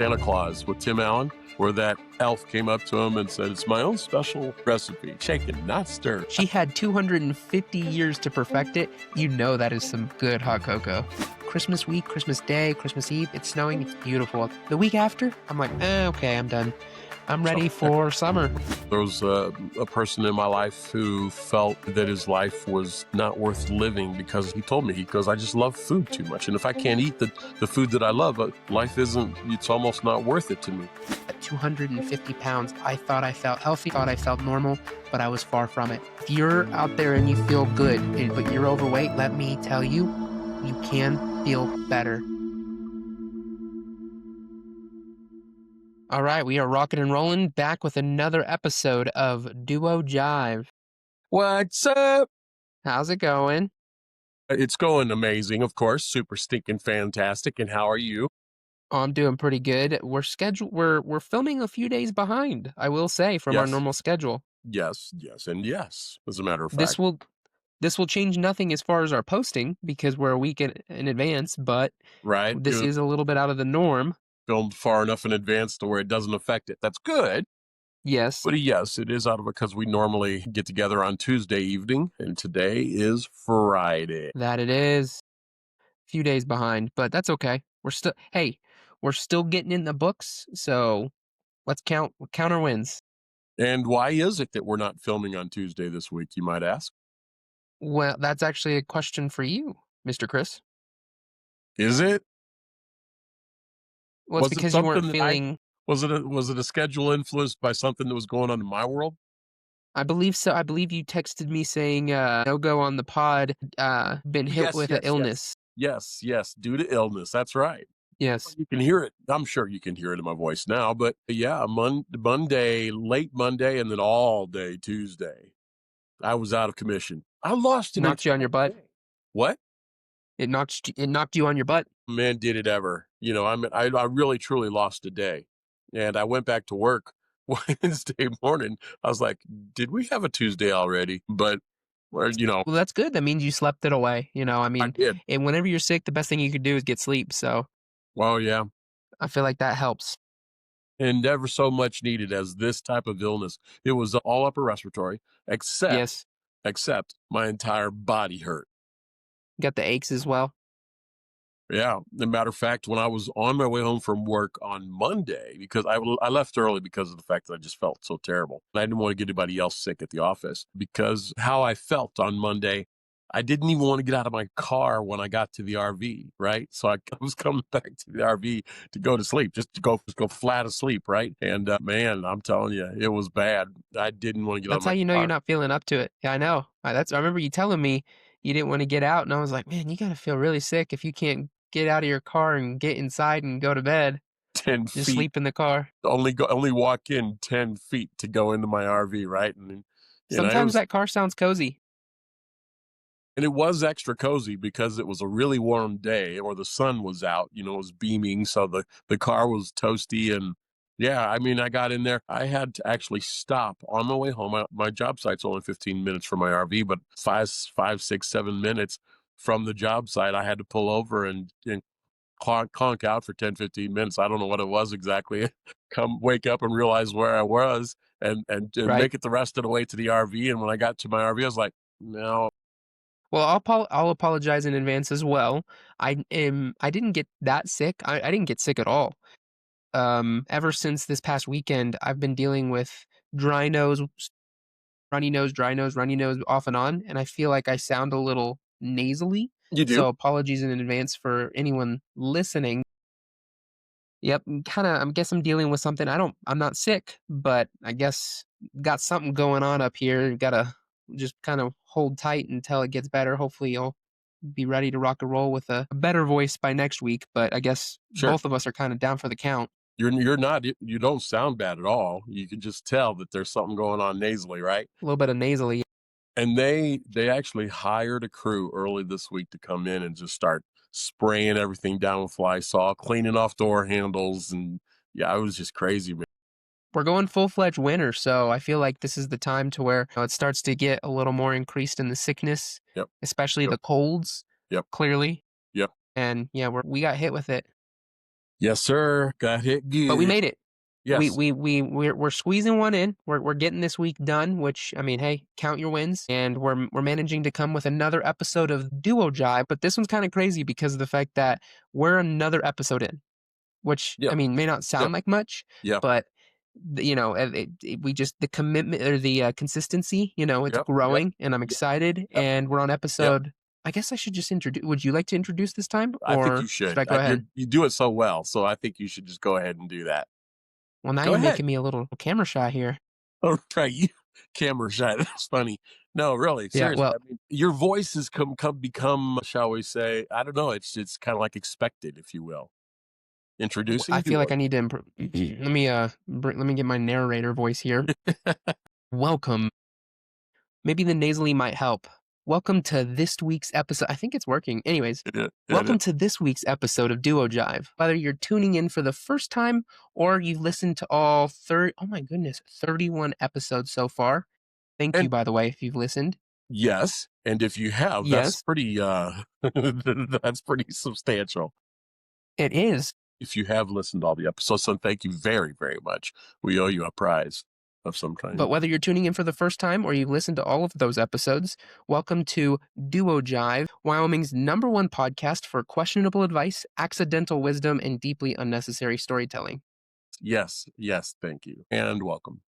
Santa Claus with Tim Allen, where that elf came up to him and said, "It's my own special recipe, shaken, not stirred." She had 250 years to perfect it. You know that is some good hot cocoa. Christmas week, Christmas Day, Christmas Eve, it's snowing, it's beautiful. The week after, I'm like, okay, I'm done. I'm ready for summer. There was a person in my life who felt that his life was not worth living because he told me, he goes, "I just love food too much. And if I can't eat the food that I love, life it's almost not worth it to me." At 250 pounds, I thought I felt healthy, thought I felt normal, but I was far from it. If you're out there and you feel good, but you're overweight, let me tell you, you can feel better. All right, we are rocking and rolling, back with another episode of Duo Jive. What's up? How's it going? It's going amazing, of course. Super stinking fantastic. And how are you? Oh, I'm doing pretty good. We're filming a few days behind, I will say, from our Yes. normal schedule. Yes, and yes, as a matter of This fact. will change nothing as far as our posting because we're a week in advance, but Right? this is a little bit out of the norm. Filmed far enough in advance to where it doesn't affect it. That's good. Yes, But yes, it is out of it because we normally get together on Tuesday evening, and today is Friday. that it is. A few days behind, but that's okay. We're still getting in the books, so let's count our wins. And why is it that we're not filming on Tuesday this week, you might ask? Well, that's actually a question for you, Mr. Chris. Is it? Well, it's Was it because you weren't something that feeling. was it a schedule influenced by something that was going on in my world? I believe so. I believe you texted me saying no go on the pod. Been hit with an illness. Yes, due to illness. That's right. Yes. You can hear it. I'm sure you can hear it in my voice now, but yeah, Monday, late Monday, and then all day Tuesday, I was out of commission. I lost an Knocked you on your butt. day. What? It knocked you on your butt. Man, did it ever. I really truly lost a day. And I went back to work Wednesday morning. I was like, did we have a Tuesday already? But, well, Well, that's good. That means you slept it away. I I mean, did. and whenever you're sick, the best thing you could do is get sleep. So Well, yeah. I feel like that helps. And never so much needed as this type of illness. It was all upper respiratory, Yes. except my entire body hurt. Got the aches as well. Yeah. As a matter of fact, when I was on my way home from work on Monday, because I left early because of the fact that I just felt so terrible. I didn't want to get anybody else sick at the office because how I felt on Monday, I didn't even want to get out of my car when I got to the RV, right? So I was coming back to the RV to go to sleep, just to go flat asleep, right? And man, I'm telling you, it was bad. I didn't want to get out That's of how my you know car. you're not feeling up to it. Yeah, I know. I remember you telling me you didn't want to get out, and I was like, man, you got to feel really sick if you can't get out of your car and get inside and go to bed. 10 Just feet, sleep in the car. only walk in 10 feet to go into my RV, right? And Sometimes that car sounds cozy. And it was extra cozy because it was a really warm day, or the sun was out, it was beaming. So the car was toasty. And yeah, I mean, I got in there. I had to actually stop on my way home. My job site's only 15 minutes from my RV, but 5, 6, 7 minutes from the job site, I had to pull over and conk out for 10, 15 minutes. I don't know what it was exactly. Come wake up and realize where I was and Right. make it the rest of the way to the RV. And when I got to my RV, I was like, no. Well, I'll apologize in advance as well. I didn't get that sick. I didn't get sick at all. Ever since this past weekend, I've been dealing with dry nose, runny nose, dry nose, runny nose off and on, and I feel like I sound a little nasally. You do? So apologies in advance for anyone listening. Yep, I guess I'm dealing with something. I'm not sick, but I guess got something going on up here. Gotta just kind of hold tight until it gets better. Hopefully you'll be ready to rock and roll with a better voice by next week. But I guess Sure. both of us are kind of down for the count. You're not, you don't sound bad at all. You can just tell that there's something going on nasally, right? A little bit of nasally. And they actually hired a crew early this week to come in and just start spraying everything down with Lysol, cleaning off door handles. And yeah, it was just crazy, man. We're going full-fledged winter, so I feel like this is the time to where it starts to get a little more increased in the sickness, Yep. especially Yep. the colds. Yep. Clearly. Yep. And yeah, we got hit with it. Yes, sir. Got hit But we good. made it. Yes. We're squeezing one in. We're getting this week done, which I mean, hey, count your wins. And we're managing to come with another episode of Duo Jive, but this one's kind of crazy because of the fact that we're another episode in, which I Yep. mean may not Yep. sound like much, Yep. but we just the commitment or the consistency, it's Yep. Yep. growing, and I'm Yep. excited. Yep. And we're on Yep. episode. I guess I should just introduce. Would you like to introduce this time, I think you or should should. I go ahead? You do it so well, so I think you should just go ahead and do that. Well, now Go you're ahead. making me a little camera shy here. Oh, right. You camera shot. That's funny. No, really, Yeah, seriously. well, I mean, your voice has become, shall we say? I don't know. It's kind of like expected, if you will. I Introducing feel like Duo. I need to improve. Let me get my narrator voice here. Welcome. Maybe the nasally might help. Welcome to this week's episode. I think it's working. Anyways, It welcome to this week's episode of Duo Jive. Whether you're tuning in for the first time or you've listened to all 30, oh my goodness, 31 episodes so far. Thank you, and by the way, if you've listened. yes, and if you have, that's Yes, pretty. That's pretty substantial. it is. If you have listened to all the episodes, so thank you very, very much. We owe you a prize of some But kind. whether you're tuning in for the first time or you've listened to all of those episodes, welcome to Duo Jive, Wyoming's #1 podcast for questionable advice, accidental wisdom, and deeply unnecessary storytelling. Yes, yes, thank you, and welcome.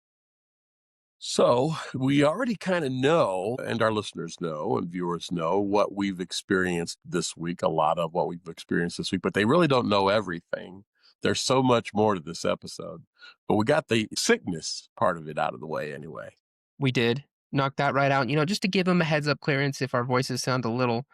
So we already kind of know, and our listeners know, and viewers know what we've experienced this week, a lot of what we've experienced this week, but they really don't know everything. There's so much more to this episode, but we got the sickness part of it out of the way anyway. We did knock that right out, just to give them a heads up clearance if our voices sound a little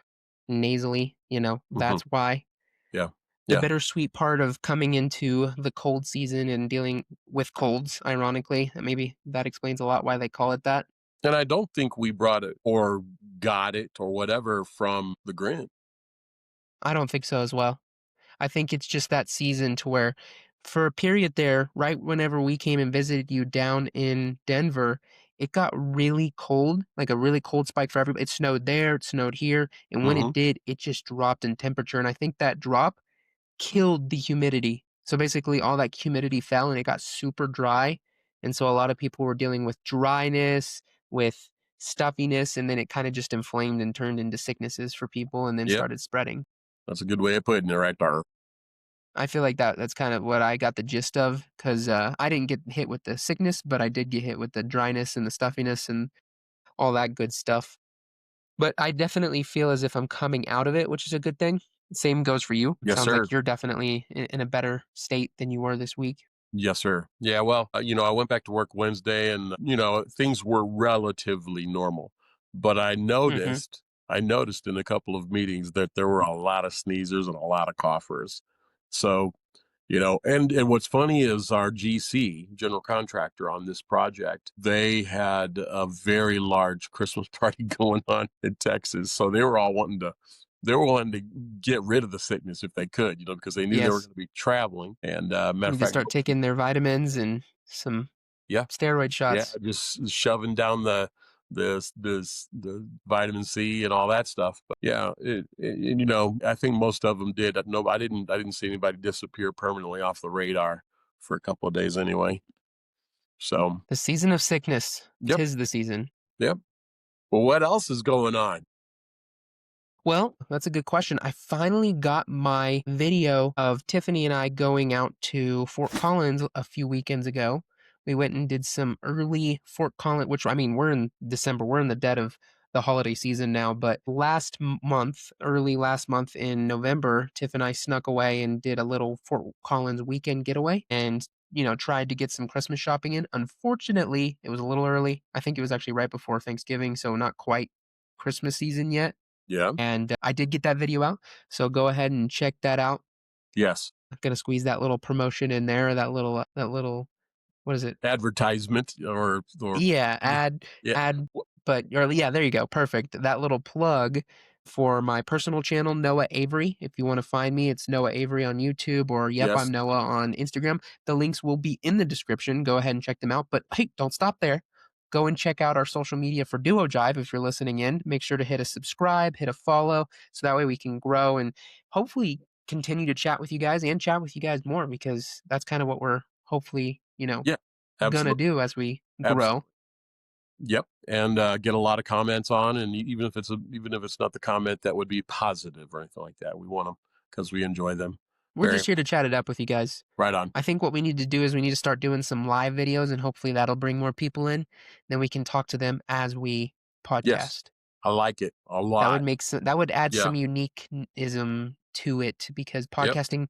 nasally, Hmm. that's why. Yeah. The Yeah. bittersweet part of coming into the cold season and dealing with colds, ironically, maybe that explains a lot why they call it that. And I don't think we brought it or got it or whatever from the grin. I don't think so as well. I think it's just that season to where for a period there, right whenever we came and visited you down in Denver, it got really cold, like a really cold spike for everybody. It snowed there, it snowed here, and when Hmm. it did, it just dropped in temperature. And I think that drop killed the humidity. So basically, all that humidity fell and it got super dry. And so a lot of people were dealing with dryness, with stuffiness, and then it kind of just inflamed and turned into sicknesses for people and then Yep. started spreading. That's a good way of putting it right there. I feel like that's kind of what I got the gist of, 'cause, I didn't get hit with the sickness, but I did get hit with the dryness and the stuffiness and all that good stuff. But I definitely feel as if I'm coming out of it, which is a good thing. Same goes for you. It Yes, sounds sir. like you're definitely in a better state than you were this week. Yes, sir. Yeah, well, I went back to work Wednesday and, things were relatively normal. But Mhm. I noticed in a couple of meetings that there were a lot of sneezers and a lot of coughers. So, and what's funny is our GC, general contractor on this project, they had a very large Christmas party going on in Texas. So they were wanting to get rid of the sickness if they could, because they knew they were Yes. going to be traveling. And matter of Need to fact, start taking their vitamins and some yeah, steroid yeah, shots. just shoving down the vitamin C and all that stuff. But yeah, and, I think most of them did. No, I didn't see anybody disappear permanently off the radar for a couple of days anyway. So, The season of sickness. yep, 'Tis the season. yep. Well, what else is going on? Well, that's a good question. I finally got my video of Tiffany and I going out to Fort Collins a few weekends ago. We went and did some early Fort Collins, which I mean, we're in December, we're in the dead of the holiday season now, but early last month in November, Tiff and I snuck away and did a little Fort Collins weekend getaway and tried to get some Christmas shopping in. Unfortunately, it was a little early. I think it was actually right before Thanksgiving, so not quite Christmas season yet. Yeah, And I did get that video out, so go ahead and check that out. yes, I'm gonna squeeze that little promotion in there, that little what is it? advertisement or Yeah, yeah, yeah, ad, but or yeah, there you go, perfect. That little plug for my personal channel, Noah Avery. If you want to find me, it's Noah Avery on YouTube or Yep, yes, I'm Noah on Instagram. The links will be in the description. Go ahead and check them out. But hey, don't stop there. Go and check out our social media for Duo Jive if you're listening in. Make sure to hit a subscribe, hit a follow, so that way we can grow and hopefully continue to chat with you guys and chat with you guys more because that's kind of what we're hopefully, Yeah, gonna absolutely, do as we grow. absolutely. Yep, and get a lot of comments on, and even if it's not the comment that would be positive or anything like that, we want them because we enjoy them. We're Very just here to chat it up with you guys. right on. I think what we need to do is we need to start doing some live videos and hopefully that'll bring more people in. Then we can talk to them as we Yes, podcast. I like it a That would lot. that would add Yeah. some uniqueism to it because Yep. podcasting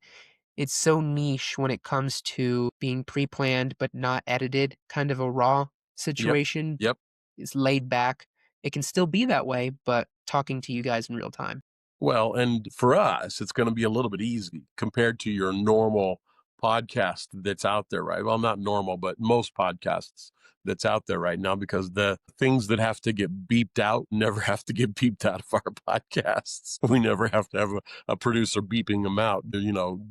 it's so niche when it comes to being pre-planned but not edited, kind of a raw Yep. situation. Yep. It's laid back. It can still be that way, but talking to you guys in real time. Well, and for us, it's going to be a little bit easy compared to your normal podcast that's out there, right? Well, not normal, but most podcasts that's out there right now, because the things that have to get beeped out never have to get beeped out of our podcasts. We never have to have a producer beeping them out,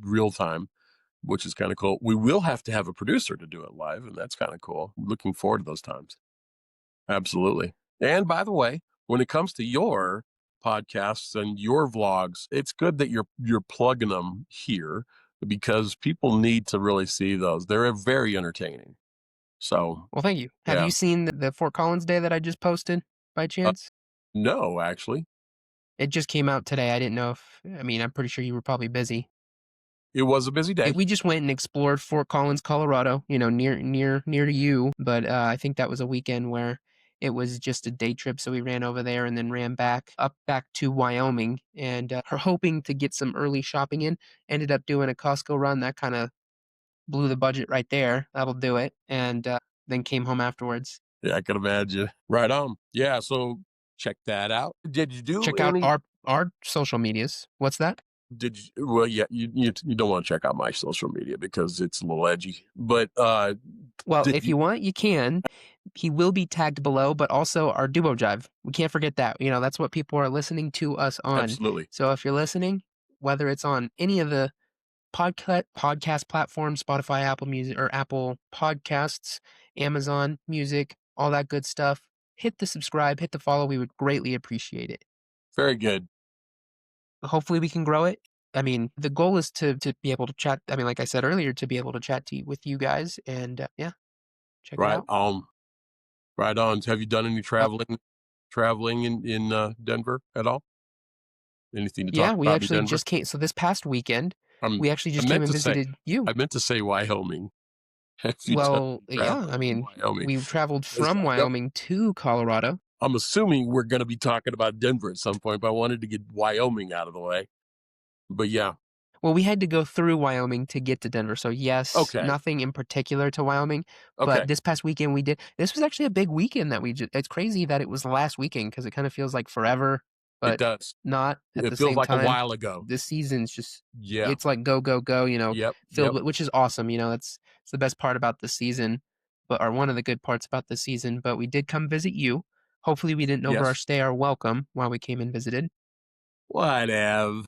real time, which is kind of cool. We will have to have a producer to do it live, and that's kind of cool. Looking forward to those times. Absolutely. And by the way, when it comes to your podcasts and your vlogs, it's good that you're plugging them here because people need to really see those. They're very entertaining. So, Well, thank you. Have yeah. you seen the Fort Collins Day that I just posted by Uh, chance? no, actually, It just came out today. I didn't know if I mean, I'm pretty sure you were probably busy. it was a busy day. We just went and explored Fort Collins, Colorado, near to you, but I think that was a weekend where it was just a day trip, so we ran over there and then ran back to Wyoming, and are hoping to get some early shopping in. Ended up doing a Costco run that kind of blew the budget right there. That'll do it, and then came home afterwards. Yeah, I can imagine. Right on. Yeah. So check that out. Did you do Check out any? our social medias. What's that? Did you? Well, yeah, you don't want to check out my social media because it's a little edgy. But Well, did if you? you want, you can. He will be tagged below, but also our Duo Jive. We can't forget that. That's what people are listening to us on. Absolutely. So if you're listening, whether it's on any of the podcast platforms, Spotify, Apple Music, or Apple Podcasts, Amazon Music, all that good stuff, hit the subscribe, hit the follow. We would greatly appreciate it. Very good. Hopefully, we can grow it. I mean, the goal is to be able to chat. I mean, like I said earlier, to be able to chat with you guys, and yeah, check it Right. out. Right on. Have you done any Uh, traveling in Denver at all? Anything to talk Yeah, we about in actually Denver? just came so this past weekend, we actually I just came meant and to say visited you. I meant to say Wyoming. Have you done Well, any yeah, I traveling in mean, Wyoming? we traveled 'Cause from I know Wyoming to Colorado. I'm assuming we're gonna be talking about Denver at some point, but I wanted to get Wyoming out of the way. But yeah. Well, we had to go through Wyoming to get to Denver, so yes, Okay. nothing in particular to Wyoming, but Okay. this past weekend we did this was actually a big weekend that it's crazy that it was the last weekend because it kinda feels like forever, It but does. not at It the feels same like a time. while ago. This season's just Yeah. it's like go, go, go, Yep. filled Yep. with which is awesome, that's it's the best part about the season, but or one of the good parts about the season, but we did come visit you. Hopefully, we didn't Yes. overstay our welcome while we came and visited. Whatever.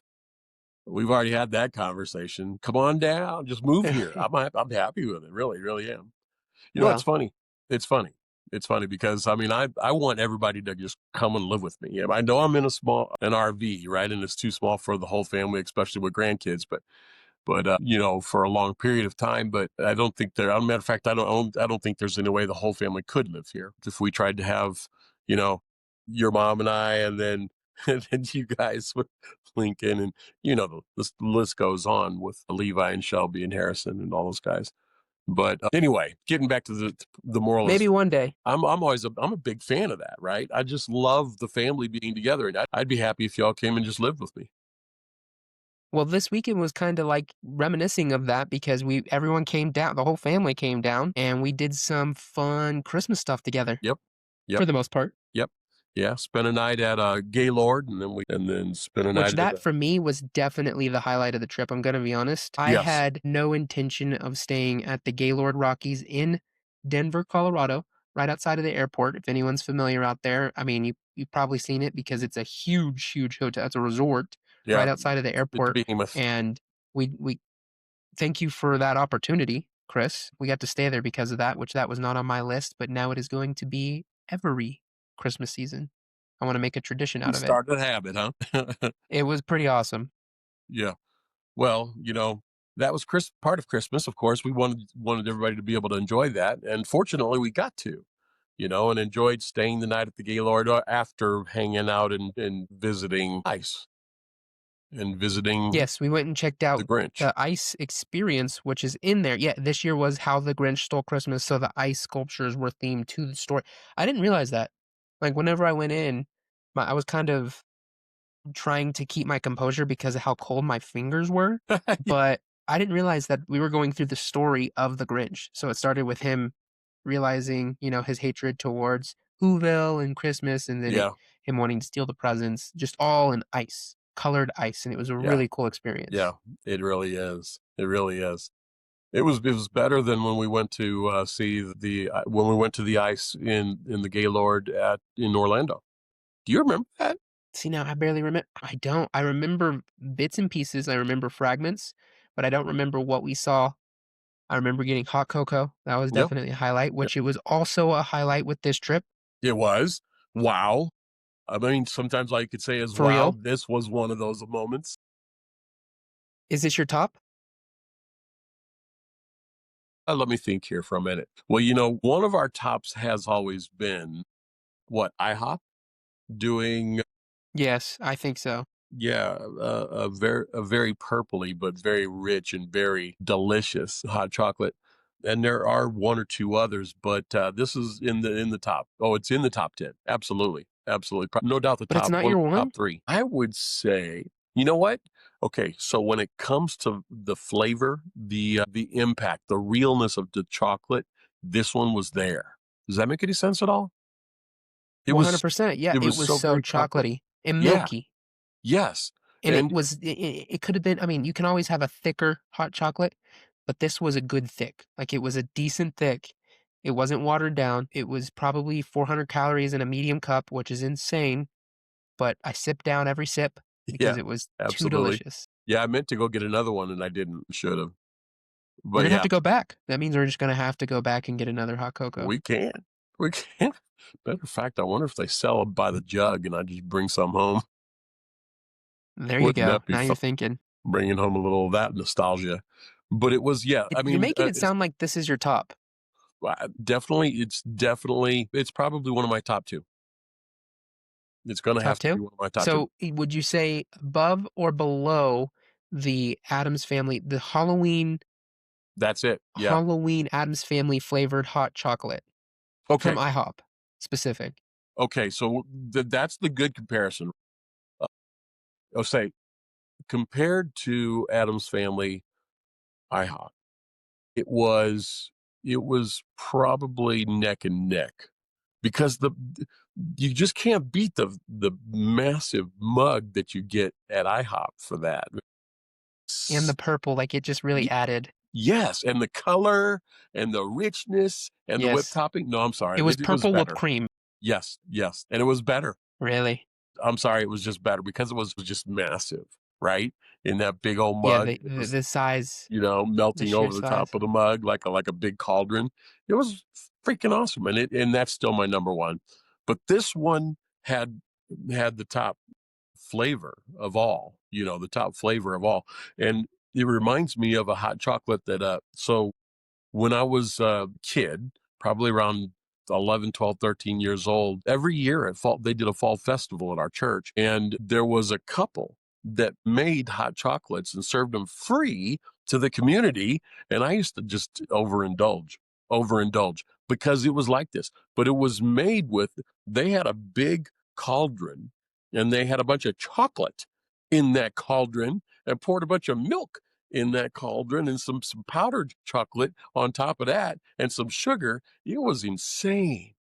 We've already had that conversation. Come on down. Just move here. I'm happy with it. Really, really am. It's Well, funny. It's funny. It's funny because I mean I want everybody to just come and live with me. Yeah, I know I'm in an RV, right? And it's too small for the whole family, especially with grandkids, but for a long period of time. But I don't think there. As a matter of fact, I don't think there's any way the whole family could live here if we tried to have, you know, your mom and I, and then and then you guys with Lincoln, and the list goes on with Levi and Shelby and Harrison and all those guys. But anyway, getting back to the moral is, maybe one day. I'm a big fan of that, right? I just love the family being together, and I'd be happy if y'all came and just lived with me. Well, this weekend was kinda, like, reminiscing of that because everyone came down, the whole family came down, and we did some fun Christmas stuff together, Yep, yep. for the most part. Yep. Yeah, spent a night at, Gaylord, and then spent a Which night at that a for me was definitely the highlight of the trip, I'm gonna be honest. I yes. had no intention of staying at the Gaylord Rockies in Denver, Colorado, right outside of the airport. If anyone's familiar out there, I mean, you've probably seen it because it's a huge, huge hotel. It's a resort Yeah, right outside of the it's airport, behemoth. and we thank you for that opportunity, Chris. We got to stay there because of that, which that was not on my list, but now it is going to be every Christmas season. I wanna make a tradition You out of it. started a habit, huh? It was pretty awesome. Yeah. Well, that was part of Christmas, of course. We wanted everybody to be able to enjoy that, and fortunately, we got to, and enjoyed staying the night at the Gaylord after hanging out and visiting ICE and visiting Yes, we went and checked the out Grinch. the ice experience, which is in there. Yeah, this year was How the Grinch Stole Christmas, so the ice sculptures were themed to the story. I didn't realize that. Like, whenever I went in, I was kind of trying to keep my composure because of how cold my fingers were, but I didn't realize that we were going through the story of the Grinch. So it started with him realizing, his hatred towards Whoville and Christmas, and then Yeah, him wanting to steal the presents, just all in ice, colored ice, and it was a yeah, really cool yeah. experience. It really is. It really is. It was better than when we went to see when we went to the ice in the Gaylord at in Orlando. Do you remember that? See, now I barely remember. I don't. I remember bits and pieces. I remember fragments, but I don't remember what we saw. I remember getting hot cocoa. That was Yep. definitely a highlight, Yep. which it was also a highlight with this trip. It was. Wow. I mean, sometimes all you could say is, For "Wow, real. this was one of those moments." Is this your top? Let me think here for a minute. Well, one of our tops has always been what, IHOP doing, Yes, I think so. yeah, a very purpley but very rich and very delicious hot chocolate. And there are one or two others, but this is in the top. Oh, it's in the top 10. Absolutely. Absolutely. No doubt the But it's top not one of your the top one? 3. I would say, you know what? Okay, so when it comes to the flavor, the impact, the realness of the chocolate, this one was there. Does that make any sense at all? It was 100%. Yeah, it it was was so so very chocolatey. chocolatey and Yeah. milky. Yes. And it And was it could have been, I mean, you can always have a thicker hot chocolate, but this was a good thick. Like, it was a decent thick. It wasn't watered down. It was probably 400 calories in a medium cup, which is insane, but I sipped down every sip because yeah, it was too absolutely. delicious. Yeah, I meant to go get another one and I didn't, should've. We're But gonna have yeah, to go back. That means we're just gonna have to go back and get another hot cocoa. we can. We can. Matter of fact, I wonder if they sell them by the jug and I just bring some home. There you Wouldn't go. that be Now fun? you're thinking. Bringing home a little of that nostalgia. But it was, yeah, I You're mean, making it sound like this is your top. it's probably one of my top 2. It's gonna Top have to 2? be one of my top 2. So, would you say above or below the Addams Family, the That's it. Yeah. Halloween Addams Family flavored hot chocolate from Okay. IHOP specific? Okay, so that's the good comparison. Uh, I'll say compared to Adam's Family IHOP, it was it was probably neck and neck because you just can't beat the massive mug that you get at IHOP for that. And the S- purple, like, it just really y- added. Yes, and the color and the richness and the whipped Yes. topping. No, I'm sorry, It was it was purple whipped better. cream. Yes, yes, and it was better. Really? I'm sorry, it was just better because it was just massive, right? In that big old Yeah, mug, the it the was, the size, the melting sheer over the size. top of the mug like a big cauldron. It was freaking awesome, and that's still my number one. But this one had the top flavor of all, the top flavor of all, and it reminds me of a hot chocolate that so when I was a kid, probably around 11, 12, 13 years old, every year at fall, they did a fall festival at our church. And there was a couple that made hot chocolates and served them free to the community. And I used to just overindulge because it was like this. But it was made with, they had a big cauldron and they had a bunch of chocolate in that cauldron and poured a bunch of milk in that cauldron and some powdered chocolate on top of that and some sugar. It was insane.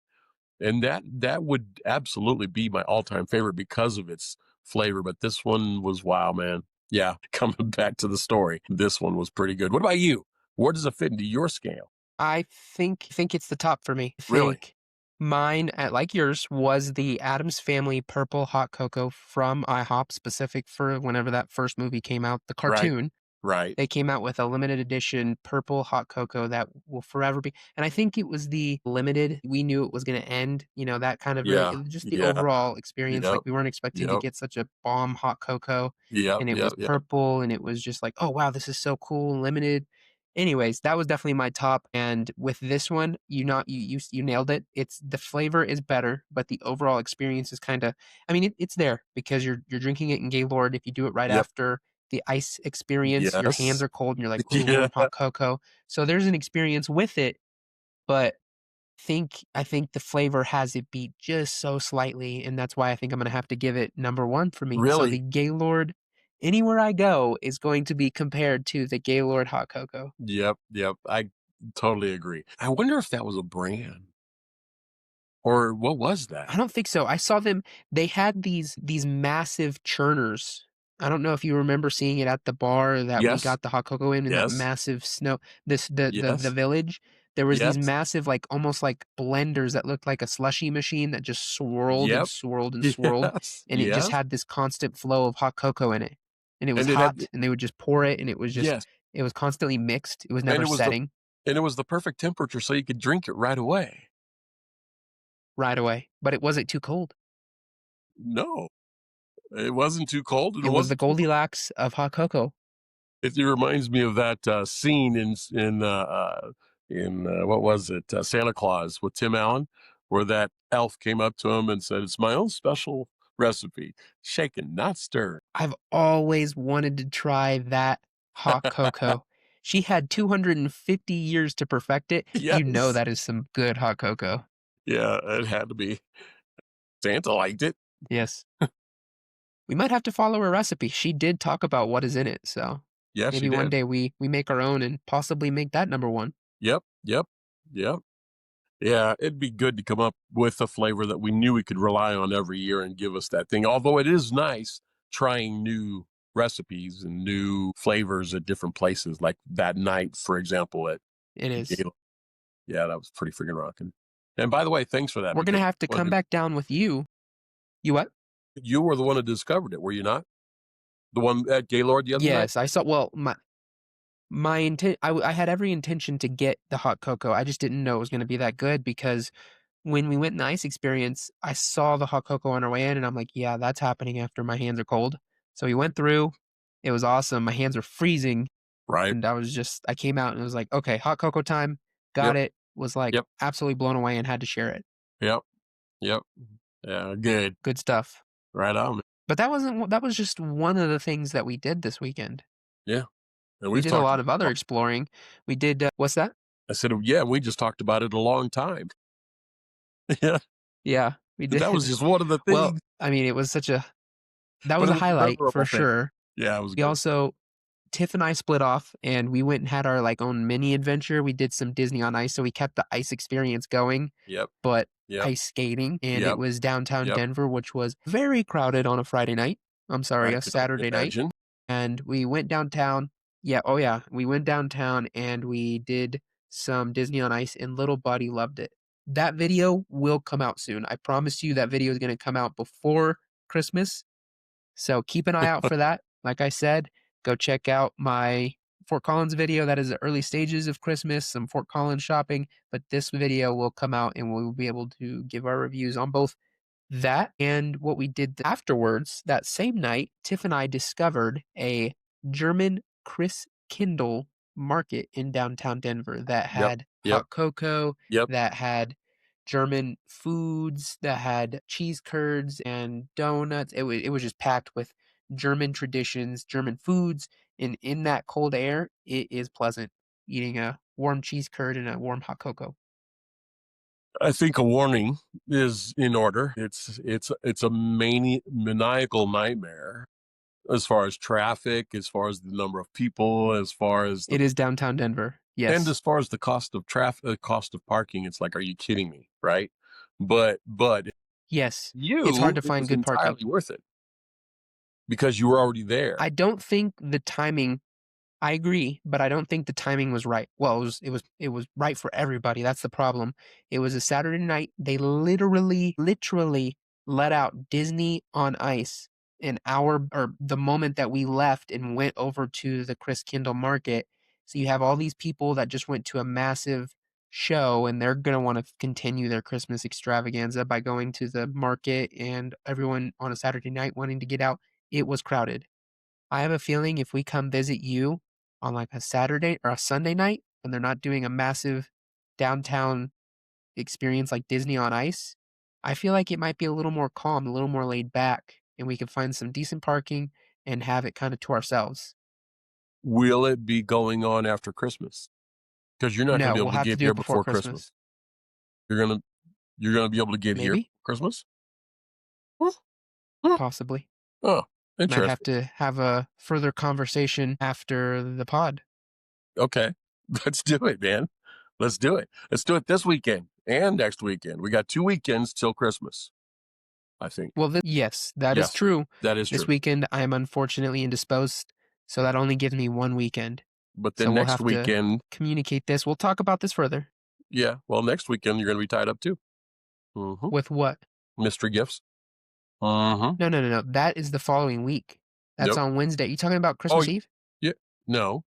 And that would absolutely be my all-time favorite because of its flavor. But this one was wow, man. Yeah, coming back to the story, this one was pretty good. What about you? Where does it fit into your scale? I think it's the top for me. I Really? think mine, like yours, was the Addams Family purple hot cocoa from IHOP, specific for whenever that first movie came out, the Right. cartoon. Right. They came out with a limited edition purple hot cocoa that will forever be, and I think it was the limited. We knew it was gonna end, that kind of really Yeah. it was just the Yeah. overall experience, Yep. like, we weren't expecting to Yep. get such a bomb hot cocoa, Yep. and it was Yep. Yep. purple, and it was just like, "Oh, wow, this is so cool, limited." Anyways, that was definitely my top, and with this one, you nailed it. It's the flavor is better, but the overall experience is kinda I mean, it's there because you're drinking it in Gaylord. If you do it right Yep. after the ice experience, your hands Yes. are cold and you're like, "Ooh, Yeah. warm hot cocoa." So there's an experience with it, but I think the flavor has it beat just so slightly, and that's why I think I'm gonna have to give it number 1 for me. So Really? the Gaylord, anywhere I go, is going to be compared to the Gaylord hot cocoa. Yep. Yep. I totally agree. I wonder if that was a brand or what was I that? don't think so. I saw them they had these massive churners. I don't know if you remember seeing it at the bar that we Yes. got the hot cocoa in that Yes. massive snow this the Yes. village. There was these Yes. massive, like, almost like blenders that looked like a slushy machine that just swirled and Yep. swirled and swirled, Yes. and it just Yes. had this constant flow of hot cocoa in it. And it was And it had hot, and they would just pour it, and yes. it was constantly mixed. It was And never setting it was the perfect temperature so you could drink it right away. right away, but it wasn't too cold. No. It wasn't too cold and It it was the wasn't too hot. Goldilocks of hot cocoa. It reminds me of that, scene what was it? Santa Claus with Tim Allen, where that elf came up to him and said, "It's my own special recipe, shaken, not stirred." I've always wanted to try that hot cocoa. She had 250 years to perfect it. You know Yes. that is some good hot cocoa. Yeah, it had to be. Santa liked it. Yes. We might have to follow her recipe. She did talk about what is in it, so Yeah, she maybe one did. day we make our own and possibly make that number 1. Yep, yep, yep. Yeah, it'd be good to come up with a flavor that we knew we could rely on every year and give us that thing. Although it is nice trying new recipes and new flavors at different places, like that night, for example, at It is. Gaylord. Yeah, that was pretty freaking rocking. And by the way, thanks for that We're gonna because have to come back down with you. You what? you were the one who discovered it, were you not? The one at Gaylord the other night? Yes, I saw well, my intent I had every intention to get the hot cocoa. I just didn't know it was gonna be that good because when we went in the ice experience, I saw the hot cocoa on our way in, and I'm like, "Yeah, that's happening after my hands are cold." So we went through. It was awesome. My hands were freezing, Right. and I came out and it was like, "Okay, hot cocoa time." Got Yep. it. Was, like, Yep. absolutely blown away and had to share it. Yep. Yep. Yeah, good. Good stuff. Right on. But that was just one of the things that we did this weekend. Yeah. And We we've did a talked lot about of other exploring. We did, what's that? I said, "Yeah, we just talked about it a long time." Yeah, Yeah, we that was did. just one of the Well, things, I mean, it was such a that but was it a was a highlight for memorable thing. sure. Yeah, it was We good. also Tiff and I split off and we went and had our, like, own mini adventure. We did some Disney on Ice, so we kept the ice experience going, Yep, but yep, ice skating, and it yep, was downtown yep. Denver, which was very crowded on a Friday night. I'm sorry, I a can only Saturday night, imagine. and we went downtown. Yeah, oh yeah, we went downtown and we did some Disney on Ice, and little buddy loved it. That video will come out soon. I promise you that video is gonna come out before Christmas, so keep an eye out for that. Like I said, go check out my Fort Collins video. That is the early stages of Christmas, some Fort Collins shopping. But this video will come out and we'll be able to give our reviews on both that and what we did afterwards. That same night, Tiff and I discovered a German Chris Kindle market in downtown Denver that Yep, had yep, hot cocoa, yep. that had German foods, that had cheese curds and donuts. It was just packed with German traditions, German foods, and in that cold air, it is pleasant eating a warm cheese curd and a warm hot cocoa. I think a warning is in order. It's a maniacal nightmare as far as traffic, as far as the number of people, as far as the It is downtown Denver. and Yes. as far as the cost of cost of parking. It's like, are you kidding me? Right? But Yes. It's hard you, to it find was good parking. entirely worth it because you were already there. I don't think the timing I agree, but I don't think the timing was right. Well, it was right for everybody. That's the problem. It was a Saturday night. They literally let out Disney on Ice an hour or the moment that we left and went over to the Chris Kindle Market. So you have all these people that just went to a massive show and they're going to want to continue their Christmas extravaganza by going to the market and everyone on a Saturday night wanting to get out. It was crowded. I have a feeling if we come visit you on like a Saturday or a Sunday night when they're not doing a massive downtown experience like Disney on Ice, I feel like it might be a little more calm, a little more laid back, and we could find some decent parking and have it kind of to ourselves. Will it be going on after Christmas? Because you're not gonna No, be we'll able to have to get do here it before before Christmas. Christmas. You're gonna you're gonna be able to get here Maybe, for Christmas? Huh, huh. possibly. Oh, Might have interesting. to have a further conversation after the pod. Okay. Let's do it, man. Let's do it. Let's do it this weekend and next weekend. We got 2 weekends till Christmas, I think. Well, yes, that is Yes, true. that is This true. weekend, I am unfortunately indisposed, so that only gives me one weekend. But So then we'll next have to weekend, communicate this. We'll talk about this further. yeah, well, next weekend you're gonna be tied up too. Mhm. With what? Mystery gifts. Mhm. No, no, no, no. That is the following week. That's Nope. on Wednesday. You talking about Oh, Christmas Eve? yeah. No.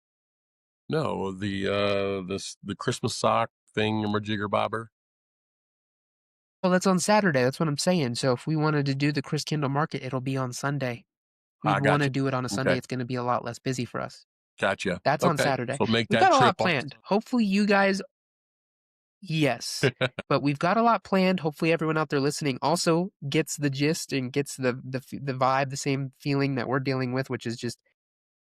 No, the Christmas sock thing, jigger bobber. Well, that's on Saturday. That's what I'm saying. So if we wanted to do the Chris Kindle Market, it'll be on Sunday. I We'd want to gotcha. do it on a Sunday. Okay. It's going to be a lot less busy for us. Gotcha. That's on Okay. Saturday. So make We've that got a lot trip on. planned. Hopefully, you guys, yes, but we've got a lot planned. Hopefully, everyone out there listening also gets the gist and gets the vibe, the same feeling that we're dealing with, which is just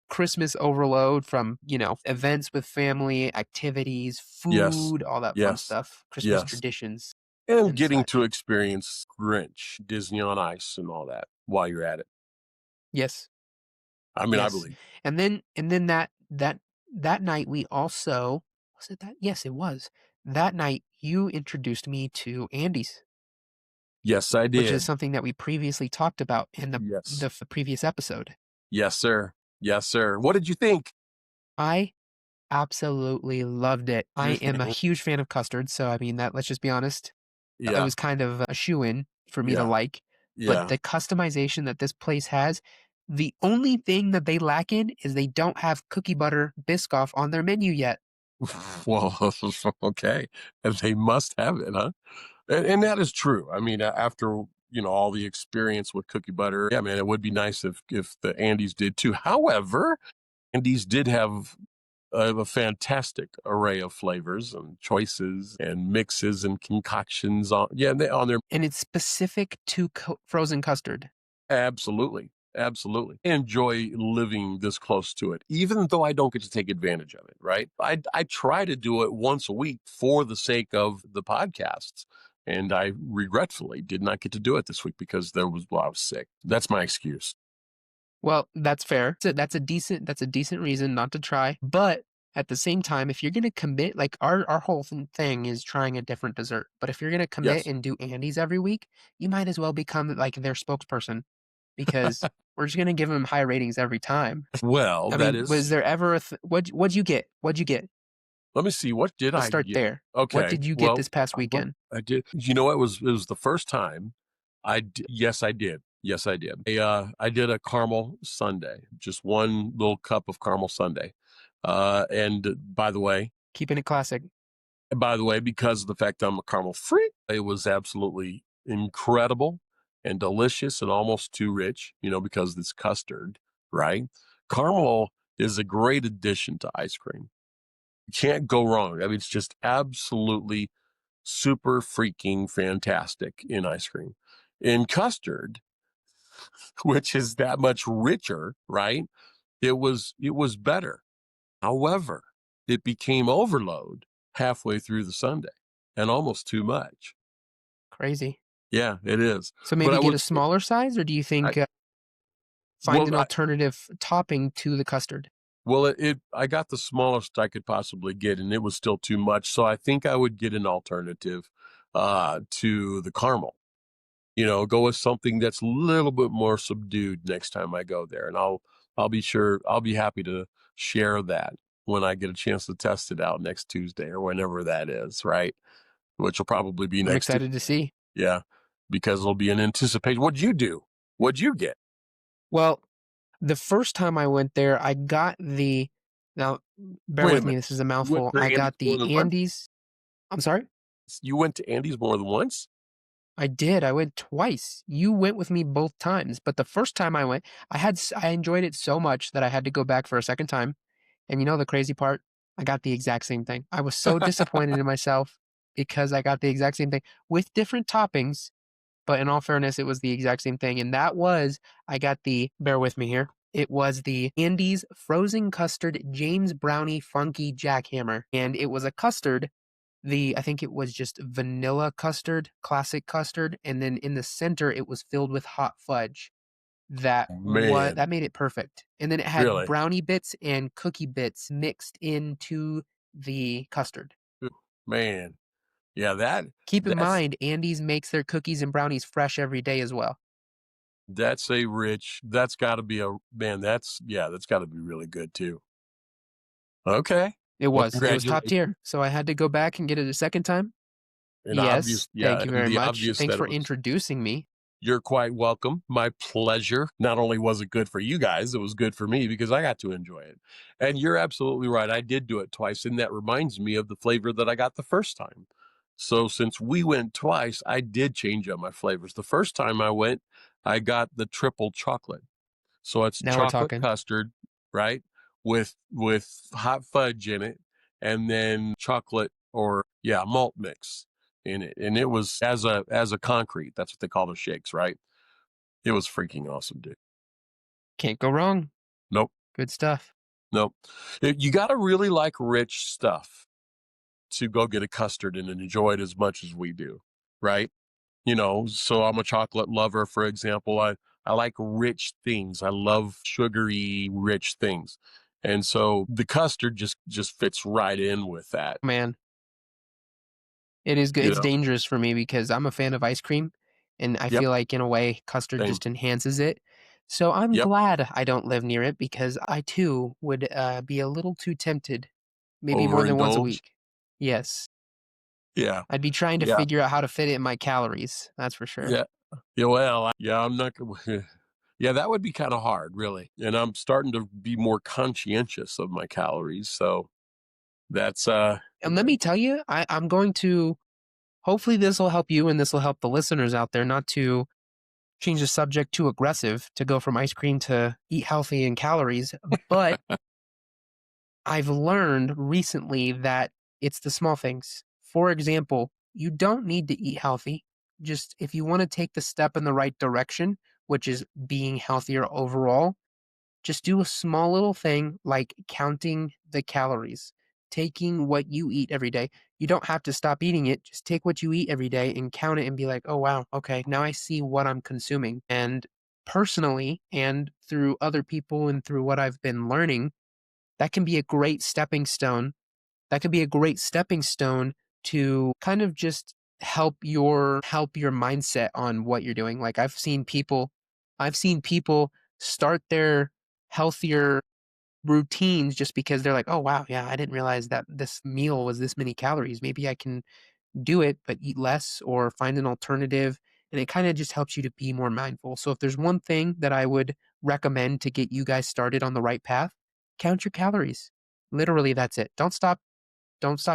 Christmas overload from, events with family, activities, Yes. food, all that fun Yes. stuff, Christmas Yes. traditions And and getting to such. experience Grinch, Disney on Ice, and all that while you're at it. Yes. I mean, I Yes. believe. And then that night we also was it that? Yes, it was. That night you introduced me to Andy's, Yes, I which is did. something that we previously talked about in the Yes. the f- previous episode. Yes, sir. Yes, sir. What did you think? I absolutely loved it. I am a huge fan of custard, so I mean that let's just be honest. It Yeah. was kind of a shoo-in for me to Yeah. like, but Yeah. the customization that this place has, the only thing that they lack in is they don't have cookie butter Biscoff on their menu yet. Well, okay. And they must have it, huh? And that is true. I mean, after all the experience with cookie butter, yeah, man, it would be nice if the Andes did too. However, Andes did have a fantastic array of flavors and choices and mixes and concoctions on their. And it's specific to frozen custard. Absolutely. Absolutely. I enjoy living this close to it, even though I don't get to take advantage of it, right? I try to do it once a week for the sake of the podcasts. And I regretfully did not get to do it this week because I was sick. That's my excuse. Well, that's fair. So that's a decent reason not to try. But at the same time, if you're gonna commit, like our whole thing is trying a different dessert. But if you're gonna commit Yes. and do Andes every week, you might as well become like their spokesperson because we're just gonna give them high ratings every time. Well, I that mean, was is. there ever what'd you get? What'd you get? Let me see. What did Let's I start get? there. What Okay. did you get Well, this past what weekend? I did. It was the first time yes, I did. Yes, I did. I did a caramel sundae, just one little cup of caramel sundae. And Keeping it classic. by the way, because of the fact that I'm a caramel freak, it was absolutely incredible and delicious and almost too rich, because it's custard, right? Caramel is a great addition to ice cream. You can't go wrong. I mean, it's just absolutely super freaking fantastic in ice cream. In custard, which is that much richer, right? It was better. However, it became overload halfway through the Sunday and almost too much. Crazy. Yeah, it is. So But maybe I get would a say, smaller size, or do you I, think find well, an alternative topping to the custard? I got the smallest I could possibly get, and it was still too much. So I think I would get an alternative to the caramel. Go with something that's a little bit more subdued next time I go there. And I'll be happy to share that when I get a chance to test it out next Tuesday or whenever that is, right? Which will probably be I'm next Tuesday. excited to see. Yeah. Because it'll be an anticipation. What'd you do? What'd you get? Well, the first time I went there, I got the now, bear Wait a with me, minute. this is a You went mouthful. to I Andy's got more the than once? Andes. I'm sorry? You went to Andy's more than once? I did, I went twice. You went with me both times, but the first time I went, I enjoyed it so much that I had to go back for a second time, and you know the crazy part? I got the exact same thing. I was so disappointed in myself because I got the exact same thing with different toppings, but in all fairness, it was the exact same thing, and that was I got the bear with me here. It was the Andes Frozen Custard James Brownie Funky Jackhammer, and it was a custard. I think it was just vanilla custard, classic custard, and then in the center, it was filled with hot fudge. That Man, made it perfect, and then it had really? brownie bits and cookie bits mixed into the custard. Ooh, man. Yeah, Keep in that's mind, Andes makes their cookies and brownies fresh every day as well. that's gotta be a man, that's gotta be really good too. Okay. Well, It was top congratulations, tier, so I had to go back and get it a second time. and Yes, thank you very the much. obvious Thanks that for it was introducing me. you're quite welcome. My pleasure. Not only was it good for you guys, it was good for me because I got to enjoy it. And you're absolutely right. I did do it twice, and that reminds me of the flavor that I got the first time. So since we went twice, I did change up my flavors. The first time I went, I got the triple chocolate. So it's Now we're chocolate talking. custard, right? With hot fudge in it and then chocolate or yeah, malt mix in it. And it was as a concrete. That's what they call the shakes, right? It was freaking awesome, dude. Can't go wrong. Nope. Good stuff. Nope. You got to really like rich stuff to go get a custard and enjoy it as much as we do, right? You know, so I'm a chocolate lover, for example. I like rich things. I love sugary rich things. And so the custard just fits right in with that, Man, it is good. you It's know. dangerous for me because I'm a fan of ice cream, and I Yep, feel like in a way custard same. just enhances it. So I'm Yep. glad I don't live near it because I too would be a little too tempted, maybe more than once a Overindulge. week. Yes, Yeah. I'd be trying to Yeah. figure out how to fit it in my calories. That's for sure. Yeah. Yeah, well, yeah, I'm not gonna yeah, that would be kind of hard, really. And I'm starting to be more conscientious of my calories. So that's And let me tell you, I'm going to hopefully this will help you and this will help the listeners out there not to change the subject too aggressive to go from ice cream to eat healthy and calories. But I've learned recently that it's the small things. For example, you don't need to eat healthy. Just if you want to take the step in the right direction, which is being healthier overall, just do a small little thing like counting the calories, taking what you eat every day. You don't have to stop eating it. Just take what you eat every day and count it and be like, oh, wow, okay, now I see what I'm consuming. And personally, and through other people and through what I've been learning, that can be a great stepping stone. That could be a great stepping stone to kind of just help your mindset on what you're doing. Like I've seen people start their healthier routines just because they're like, "Oh wow, yeah, I didn't realize that this meal was this many calories. Maybe I can do it but eat less or find an alternative." And it kind of just helps you to be more mindful. So if there's one thing that I would recommend to get you guys started on the right path, count your calories. Literally that's it. Don't stop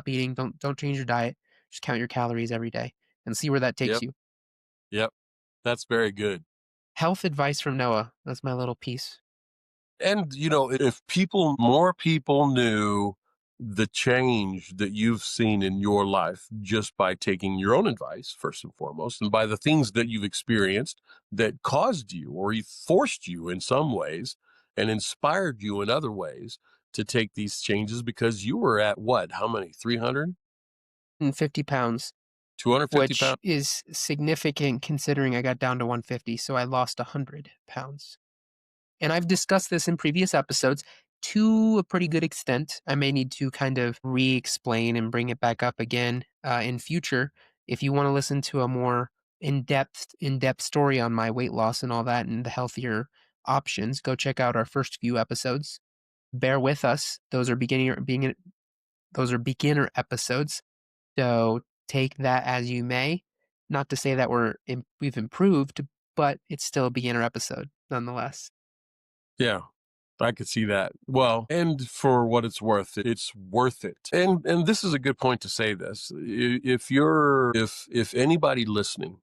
eating. Don't change your diet. Just count your calories every day and see where that takes yep, you. yep. That's very good. Health advice from Noah. That's my little piece. And, you know, if more people knew the change that you've seen in your life just by taking your own advice, first and foremost, and by the things that you've experienced that caused you or forced you in some ways and inspired you in other ways to take these changes because you were at what? How many? 300? And 50 pounds, 250 which pounds? is significant considering I got down to 150. So I lost 100 pounds. And I've discussed this in previous episodes to a pretty good extent. I may need to kind of re explain and bring it back up again in future. If you want to listen to a more in depth story on my weight loss and all that and the healthier options, go check out our first few episodes. Bear with us. Those are beginner episodes. So take that as you may. Not to say that we've improved, but it's still a beginner episode nonetheless. Yeah. I could see that. Well, and for what it's worth it. And this is a good point to say this. If anybody listening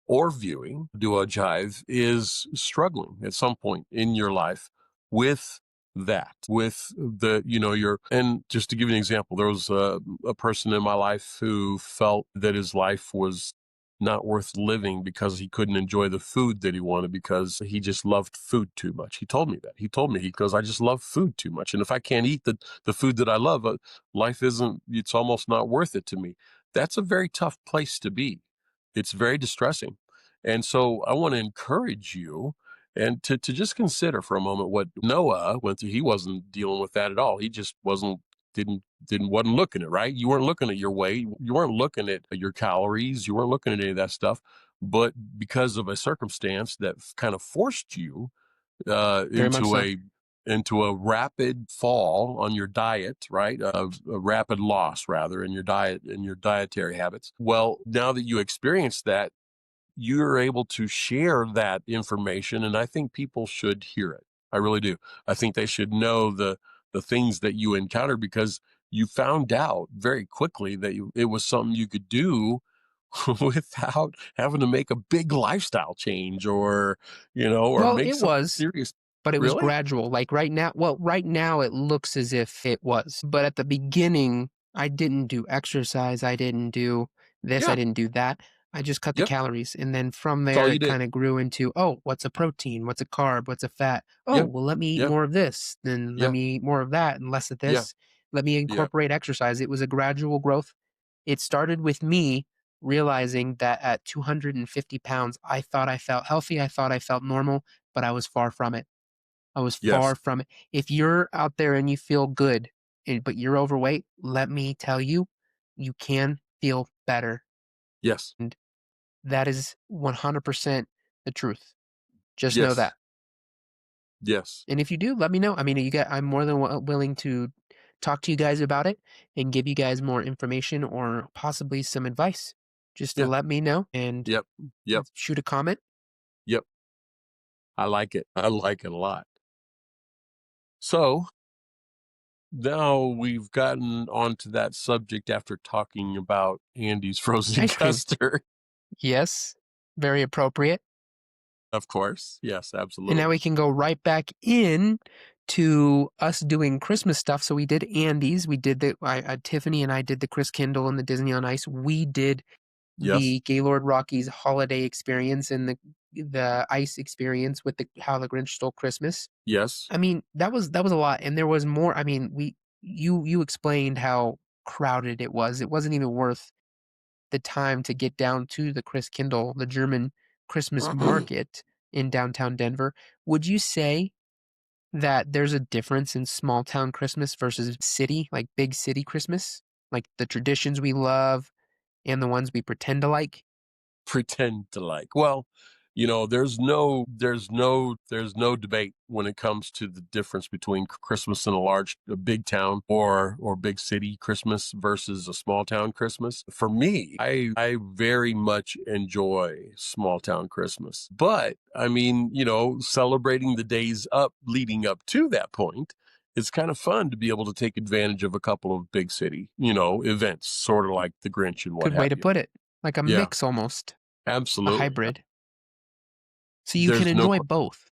or viewing Duo Jive is struggling at some point in your life with that, with and just to give you an example, there was a person in my life who felt that his life was not worth living because he couldn't enjoy the food that he wanted because he just loved food too much. He told me that. He told me, he goes, I just love food too much. And if I can't eat the food that I love, life it's almost not worth it to me. That's a very tough place to be. It's very distressing. And so I want to encourage you and to just consider for a moment what Noah went through. He wasn't dealing with that at all. He just wasn't looking at it, right. You weren't looking at your weight. You weren't looking at your calories. You weren't looking at any of that stuff. But because of a circumstance that kind of forced you uh, Very much into so. a into a rapid fall on your diet, right? A rapid loss rather in your diet and your dietary habits. Well, now that you experience that, you're able to share that information, and I think people should hear it. I really do. I think they should know the things that you encountered because you found out very quickly that it was something you could do without having to make a big lifestyle change or Well, make it some was, serious. but it was Really? gradual. Like right now it looks as if it was. But at the beginning, I didn't do exercise. I didn't do this. I Yeah. didn't do that. I just cut the Yep. calories. And then from That's all there, you it did. kind of grew into, oh, what's a protein? What's a carb? What's a fat? Oh, Yep. well, let me eat Yep. more of this. Then let Yeah. me eat more of that and less of Yeah. this. Let me Yeah. incorporate exercise. It was a gradual growth. It started with me realizing that at 250 pounds, I thought I felt healthy. I thought I felt normal, but I was far from it. I was far Yes. from it. If you're out there and you feel good, but you're overweight, let me tell you, you can feel better. Yes. And that is 100% the truth. Just know Yes. that. Yes. And if you do, let me know. I mean, I'm more than willing to talk to you guys about it and give you guys more information or possibly some advice. Just Yeah. let me know and Yep. Yep. shoot a comment. Yep. I like it. I like it a lot. So now we've gotten onto that subject after talking about Andy's frozen Ice cream. custard. Yes. Very appropriate. Of course. Yes, And now absolutely. we can go right back in to us doing Christmas stuff. So we did Andy's. We did Tiffany and I did the Chris Kindle and the Disney on Ice. We did Yes. the Gaylord Rockies holiday experience and the ice experience with the How the Grinch Stole Christmas. Yes. I mean, that was a lot, and there was more. I mean, you explained how crowded it was. It wasn't even worth the time to get down to the Chris Kindle, the German Christmas market in downtown Denver. Would you say that there's a difference in small town Christmas versus city, like big city Christmas? Like the traditions we love and the ones we pretend to like? Pretend to like. Well, there's no debate when it comes to the difference between Christmas in a big town or big city Christmas versus a small town Christmas. For me, I very much enjoy small town Christmas. But I mean, celebrating the days up leading up to that point, it's kind of fun to be able to take advantage of a couple of big city, events, sort of like the Grinch and what Good way have to you. put it. Like a Yeah. mix almost, a Absolutely. hybrid. So you can There's no enjoy que both.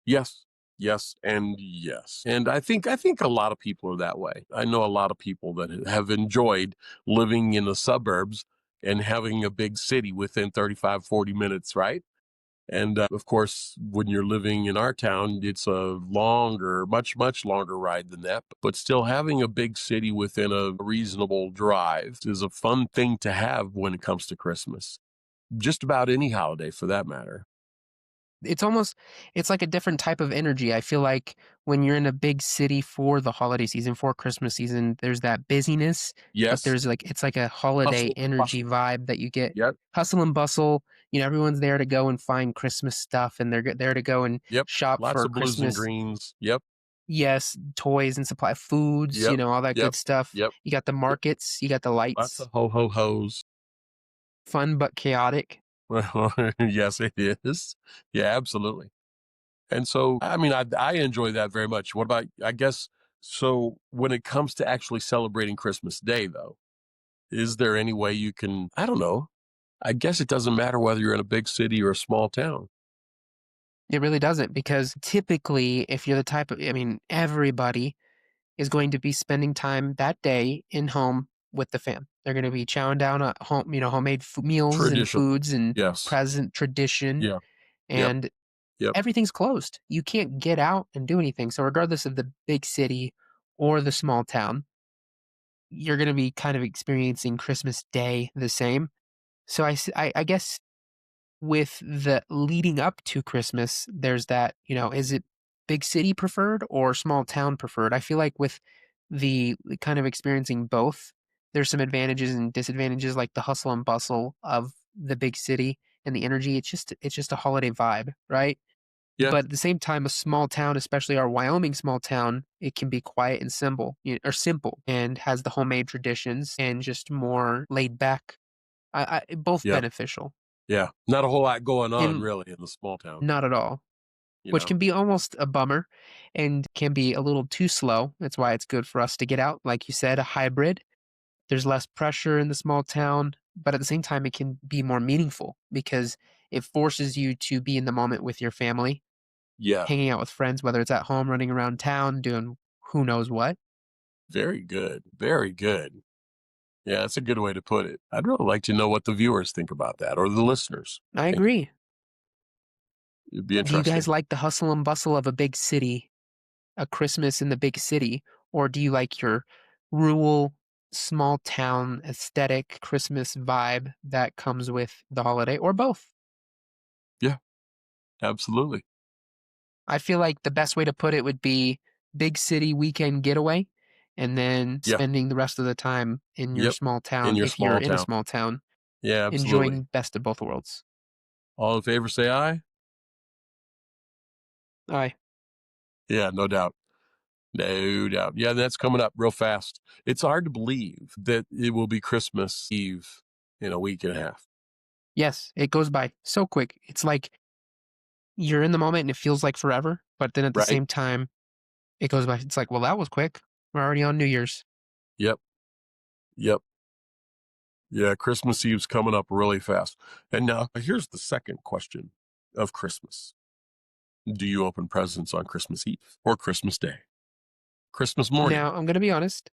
Yes, yes, and yes. And I think a lot of people are that way. I know a lot of people that have enjoyed living in the suburbs and having a big city within 35, 40 minutes, right? And, of course, when you're living in our town, it's a much longer ride than that, but still having a big city within a reasonable drive is a fun thing to have when it comes to Christmas. Just about any holiday for that matter. It's like a different type of energy. I feel like when you're in a big city for the holiday season, for Christmas season, there's that busyness, but Yes. it's like a holiday Hustle and energy bustle. vibe that you get. Yep. Hustle and bustle, everyone's there to go and find Christmas stuff and they're there to go and Yep. shop Lots for of blues and Christmas, greens. Yep. yes, toys and supply foods, Yep. all that Yep. good stuff. Yep. You got the Yep. markets, you got the Lots lights, of ho ho hos. fun but chaotic. Well, yes, it is. Yeah, absolutely. And so, I mean, I enjoy that very much. What about, I guess, so when it comes to actually celebrating Christmas Day, though, is there any way you can, I don't know, I guess it doesn't matter whether you're in a big city or a small town. It really doesn't because typically, if you're the type of, I mean, everybody is going to be spending time that day in home with the fam. They're going to be chowing down at home, homemade meals and Tradition. foods and Yes. present tradition, Yeah. Yep. and Yep. everything's closed. You can't get out and do anything. So, regardless of the big city or the small town, you're going to be kind of experiencing Christmas Day the same. So, I guess with the leading up to Christmas, there's that, is it big city preferred or small town preferred? I feel like with the kind of experiencing both, there's some advantages and disadvantages, like the hustle and bustle of the big city and the energy. It's just a holiday vibe, right? Yeah. But at the same time, a small town, especially our Wyoming small town, it can be quiet and simple, or simple, and has the homemade traditions and just more laid back. Both Yep. beneficial. Yeah. Not a whole lot going on In really in the small town, Not at all, you which know? can be almost a bummer and can be a little too slow. That's why it's good for us to get out. Like you said, a hybrid. There's less pressure in the small town, but at the same time, it can be more meaningful because it forces you to be in the moment with your family, Yeah. hanging out with friends, whether it's at home, running around town, doing who knows what. Very good. Very good. Yeah, that's a good way to put it. I'd really like to know what the viewers think about that or the listeners. I Think agree. it'd be Do you interesting. guys like the hustle and bustle of a big city, a Christmas in the big city, or do you like your rural, small town aesthetic Christmas vibe that comes with the holiday, or both? Yeah, absolutely. I feel like the best way to put it would be big city weekend getaway, and then Yeah. spending the rest of the time in your Yep. small In town, your if you're small in a town. small town, Yeah, absolutely. enjoying best of both worlds. All in favor, say aye. Aye. Yeah, no doubt. No doubt. Yeah, that's coming up real fast. It's hard to believe that it will be Christmas Eve in a week and a half, Yes, it goes by so quick. It's like you're in the moment and it feels like forever, but then at the right? same time, it goes by. It's like, well, that was quick. We're already on New Year's. Yep. Yep. Yeah, Christmas Eve's coming up really fast. And now here's the second question of Christmas. Do you open presents on Christmas Eve or Christmas Day? Christmas morning? Now, I'm going to be honest.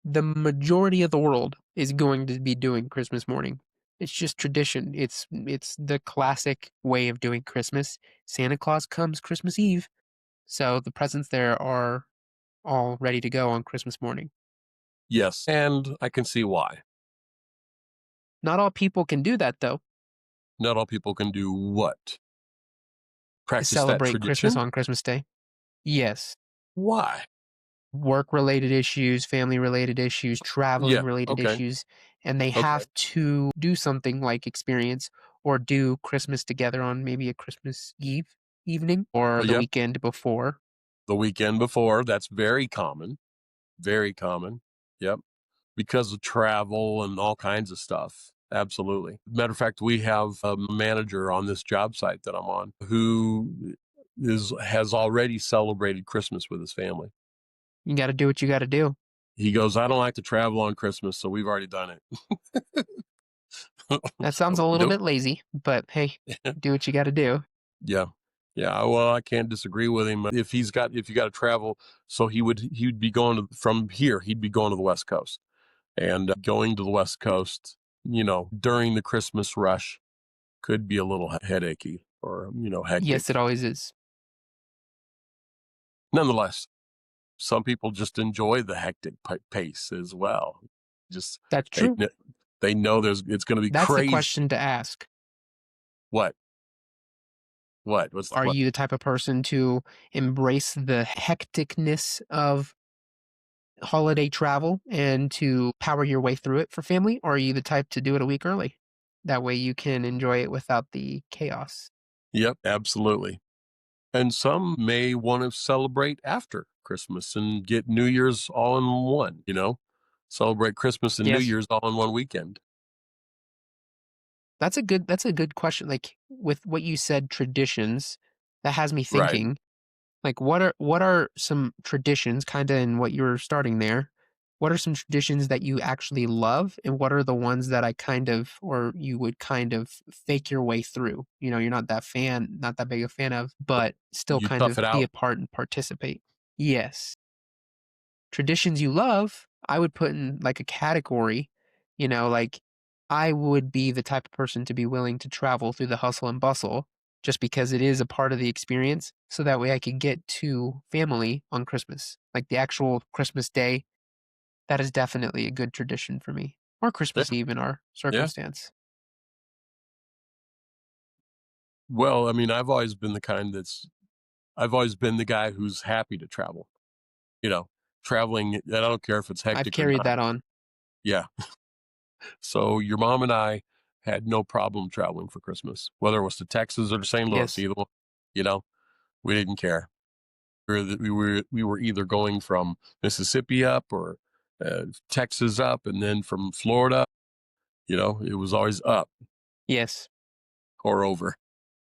The majority of the world is going to be doing Christmas morning. It's just tradition. It's the classic way of doing Christmas. Santa Claus comes Christmas Eve, so the presents there are all ready to go on Christmas morning. Yes. And I can see why. Not all people can do that though. Not all people can do what? Practice that Celebrate Christmas tradition? on Christmas Day. Yes, Why? work related issues, family related issues, traveling Yeah. related Okay. issues, and they Okay. have to do something like experience or do Christmas together on maybe a Christmas Eve evening or the Yep. weekend before. The weekend before. That's very common. Very common. Yep. Because of travel and all kinds of stuff. Absolutely. Matter of fact, we have a manager on this job site that I'm on who has already celebrated Christmas with his family. You got to do what you got to do. He goes, I don't like to travel on Christmas, so we've already done it. That sounds a little Nope. bit lazy, but hey, do what you got to do. Yeah. Yeah. Well, I can't disagree with him. If you got to travel, so he'd be going from here, he'd be going to the West Coast and going to the West Coast, during the Christmas rush could be a little headachy or, Yes, it hectic. always is. Nonetheless, some people just enjoy the hectic pace as well. Just That's they true. they know it's going to be That's the crazy. question to ask. What? What? What's the Are question? you the type of person to embrace the hecticness of holiday travel and to power your way through it for family, or are you the type to do it a week early? That way you can enjoy it without the chaos. Yep, absolutely. And some may want to celebrate after Christmas and get New Year's all in one. Celebrate Christmas and New Yes. Year's all in one weekend. That's a good question. Like with what you said, traditions, that has me Right. thinking, like, what are some traditions, kinda in what you're starting there, what are some traditions that you actually love, and what are the ones that I kind of or you would kind of fake your way through? You know, you're not that big a fan of, but still You kind tough of it be out. a part and participate. Yes. Traditions you love, I would put in, like, a category, like, I would be the type of person to be willing to travel through the hustle and bustle just because it is a part of the experience, so that way I could get to family on Christmas. Like, the actual Christmas day, that is definitely a good tradition for me, or Yeah. Christmas Eve in our Yeah. circumstance. Well, I mean, I've always been the guy who's happy to travel. You know, traveling, I don't care if it's I've hectic or carried not. that on. Yeah. So your mom and I had no problem traveling for Christmas, whether it was to Texas or to St. Louis, Yes. either one, you know, we didn't care. We were either going from Mississippi up or Texas up, and then from Florida, it was always up Yes. or over.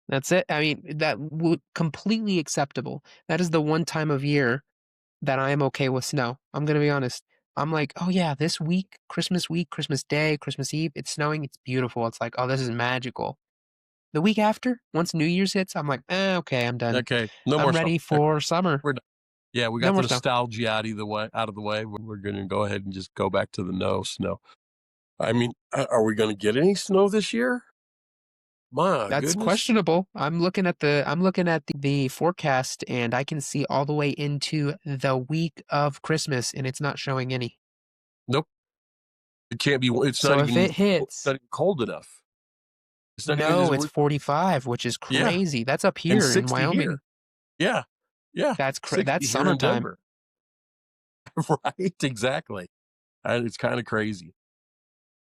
That's it. I mean, that would completely acceptable. That is the one time of year that I am okay with snow. I'm gonna be honest. I'm like, "Oh, yeah, this week, Christmas Day, Christmas Eve, it's snowing, it's beautiful." It's like, "Oh, this is magical." The week after, once New Year's hits, I'm like, okay, I'm done. Okay, no more I'm snow. ready for summer. We're done. Yeah, we No got the more snow." nostalgia out of the way. We're going to go ahead and just go back to the no snow. I mean, are we going to get any snow this year? My That's goodness. questionable. I'm looking at the forecast, and I can see all the way into the week of Christmas, and it's not showing any. Nope. It can't be. So if it It's not hits even cold enough. It's not even no, it's 45, which is yeah, crazy. That's up and here in 60 here. Wyoming. Yeah. Yeah. That's 60 here in summertime. Denver. Right. Exactly. And it's kind of crazy.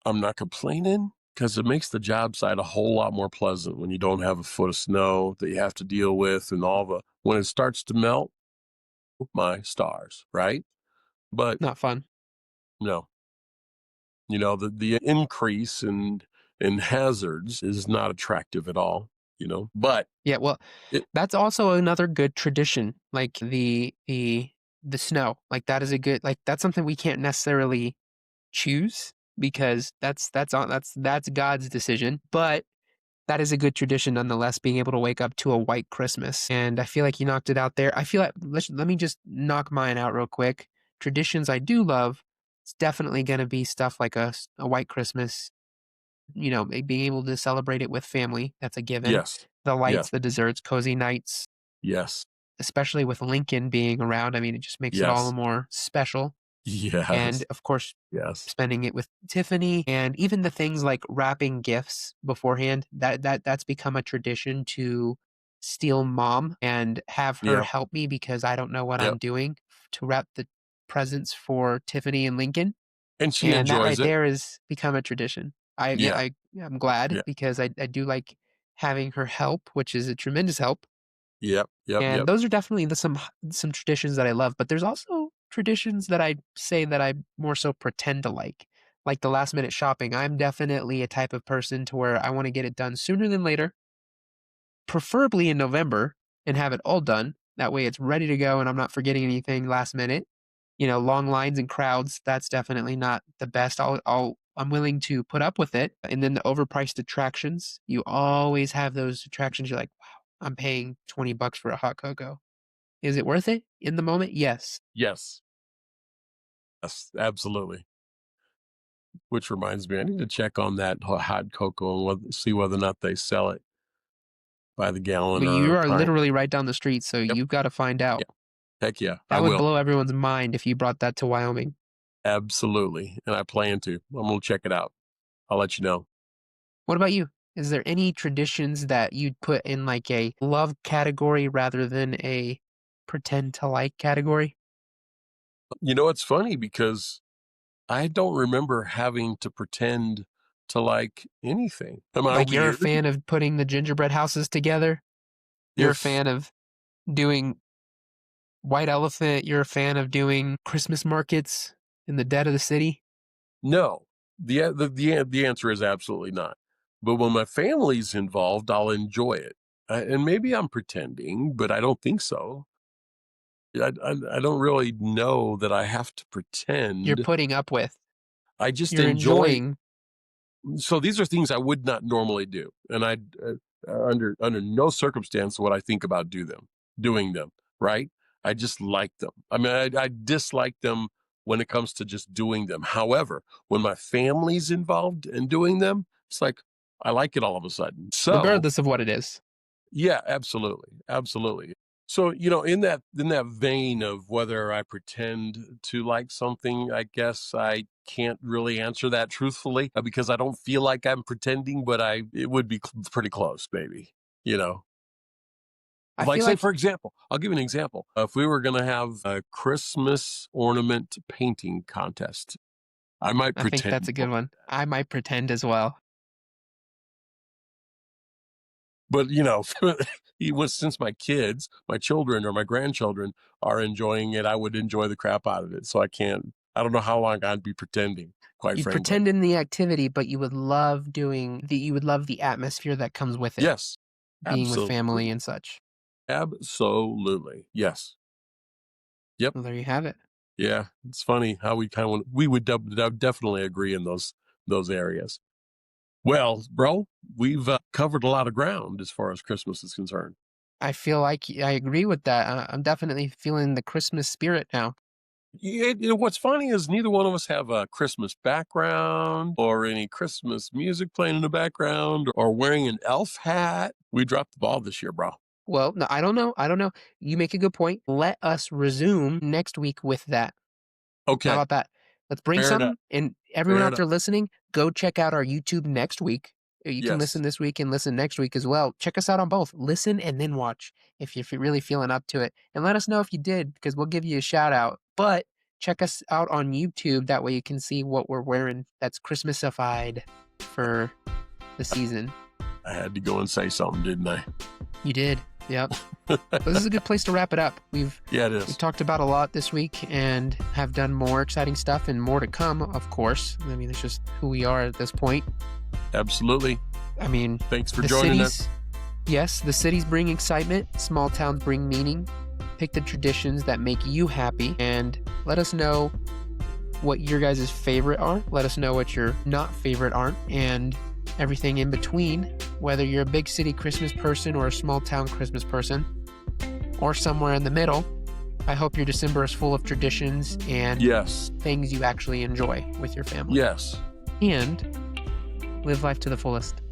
I'm not complaining because it makes the job site a whole lot more pleasant when you don't have a foot of snow that you have to deal with and when it starts to melt, my stars, right? But Not fun. no, the increase in hazards is not attractive at all, but Yeah, well, it, that's also another good tradition, like the snow. Like, that is a good like, that's something we can't necessarily choose because that's God's decision, but that is a good tradition nonetheless, being able to wake up to a white Christmas, and I feel like you knocked it out there. I feel like let me just knock mine out real quick. Traditions I do love, it's definitely gonna be stuff like a white Christmas, being able to celebrate it with family, that's a given. yes, The yes, lights, the desserts, cozy nights, yes, especially with Lincoln being around, I mean, it just makes it all the yes, more special, and, yes, of course, yes, spending it with Tiffany, and even the things like wrapping gifts beforehand, that's become a tradition to steal mom and have her yep, help me because I don't know what I'm yep, doing to wrap the presents for Tiffany and Lincoln. and she And that enjoys right it. there has become a tradition. I yeah, Yeah, I'm glad yeah, because I do like having her help, which is a tremendous help. yep, yep, And yep, those are definitely some traditions that I love, but there's also traditions that I say that I more so pretend to like the last minute shopping. I'm definitely a type of person to where I want to get it done sooner than later, preferably in November, and have it all done. That way it's ready to go and I'm not forgetting anything last minute. Long lines and crowds, that's definitely not the best. I'm willing to put up with it. And then the overpriced attractions, you always have those attractions. You're like, wow, I'm paying $20 for a hot cocoa. Is it worth it in the moment? Yes. yes, yes, absolutely. Which reminds me, I need to check on that hot cocoa and see whether or not they sell it by the gallon But or you a are pint. literally right down the street, so Yep. you've got to find Yeah. out. Heck yeah, I That would will. blow everyone's mind if you brought that to Wyoming. Absolutely. And I plan to. I'm going to check it out. I'll let you know. What about you? Is there any traditions that you'd put in like a love category rather than a pretend to like category? It's funny because I don't remember having to pretend to like anything. Am I Like, you're a weird? fan of putting the gingerbread houses together? You're a If fan of doing white elephant? You're a fan of doing Christmas markets in the dead of the city? no, the answer is absolutely not. But when my family's involved, I'll enjoy it. And maybe I'm pretending, but I don't think so. I don't really know that I have to You're pretend. putting up with. I just You're enjoy. enjoying. So these are things I would not normally do, and under no circumstance would I think about doing them. Right? I just like them. I mean, I dislike them when it comes to just doing them. However, when my family's involved in doing them, it's like I like it all of a sudden. So Regardless of what it is. yeah, absolutely, absolutely. So, in that vein of whether I pretend to like something, I guess I can't really answer that truthfully because I don't feel like I'm pretending, but it would be pretty close, maybe. You know, I like feel say like for example, I'll give you an example. If we were going to have a Christmas ornament painting contest, I might I think that's pretend a to good like one. I might pretend as well. But, since my children or my grandchildren are enjoying it, I would enjoy the crap out of it. So I don't know how long I'd be pretending, quite You'd frankly. pretend in the activity, but you would love the atmosphere that comes with it, Yes, being with family absolutely. and such. Absolutely. Yes. Yep. Well, there you have it. Yeah. It's funny how we would definitely agree in those areas. Well, bro, we've covered a lot of ground as far as Christmas is concerned. I feel like I agree with that. I'm definitely feeling the Christmas spirit now. What's funny is neither one of us have a Christmas background or any Christmas music playing in the background or wearing an elf hat. We dropped the ball this year, bro. Well, no, I don't know. I don't know. You make a good point. Let us resume next week with that. How Okay, about that? Let's bring fair enough. something, and everyone Fair out enough. there listening, go check out our YouTube next week. You can Yes, listen this week and listen next week as well. Check us out on both. Listen and then watch if you're really feeling up to it. And let us know if you did, because we'll give you a shout out. But check us out on YouTube. That way you can see what we're wearing that's Christmasified for the season. I had to go and say something, didn't I? You did. Yep. But this is a good place to wrap it up. Yeah, it We've is. talked about a lot this week and have done more exciting stuff and more to come, of course. I mean, it's just who we are at this point. Absolutely. I mean, Thanks for the joining cities, us. yes, the cities bring excitement, small towns bring meaning. Pick the traditions that make you happy and let us know what your guys' favorite are. Let us know what your not favorite aren't and everything in between, whether you're a big city Christmas person or a small town Christmas person or somewhere in the middle. I hope your December is full of traditions and Yes. things you actually enjoy with your family. Yes. And live life to the fullest.